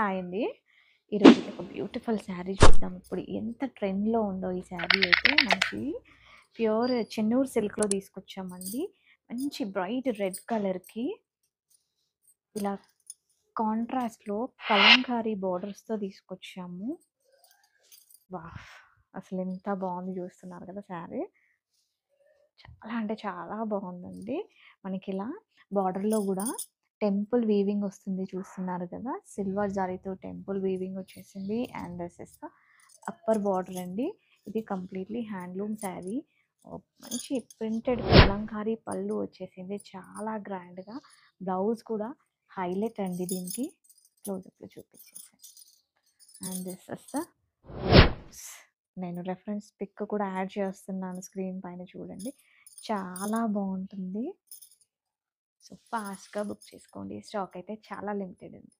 Hi అండి. ఈరోజైతే ఒక బ్యూటిఫుల్ శారీ చూద్దాం. ఇప్పుడు ఎంత ట్రెండ్‌లో ఉందో ఈ శారీ అయితే మనకి ప్యూర్ చెన్నూరు సిల్క్‌లో తీసుకొచ్చామండి. మంచి బ్రైట్ రెడ్ కలర్‌కి ఇలా కాంట్రాస్ట్‌లో కలంకారీ బోర్డర్స్‌తో తీసుకొచ్చాము. వావ్! అసలెంత బాగుంది చూస్తున్నారు కదా శారీ. చాలా అంటే చాలా బాగుందండి. మనకిలా బార్డర్‌లో గూడా టెంపుల్ వీవింగ్ వస్తుంది చూస్తున్నారు కదా! సిల్వర్ జరీతో టెంపుల్ వీవింగ్ వచ్చేసింది. And this is the upper border అండి. ఇది కంప్లీట్‌లీ హ్యాండ్లూమ్ శారీ. మంచి ప్రింటెడ్ కలంకారీ పళ్ళు వచ్చేసింది. చాలా గ్రాండ్‌గా. బ్లౌజ్ కూడా హైలైట్ అండి దీనికి. క్లోజప్‌లో చూపించేసాను. And this is the blouse. నేను రెఫరెన్స్ పిక్ కూడా యాడ్ చేస్తున్నాను స్క్రీన్ పైన చూడండి. చాలా బాగుంటుంది. సో ఫాస్ట్‌గా బుక్ చేసుకోండి. స్టాక్ అయితే చాలా లిమిటెడ్ ఉంది.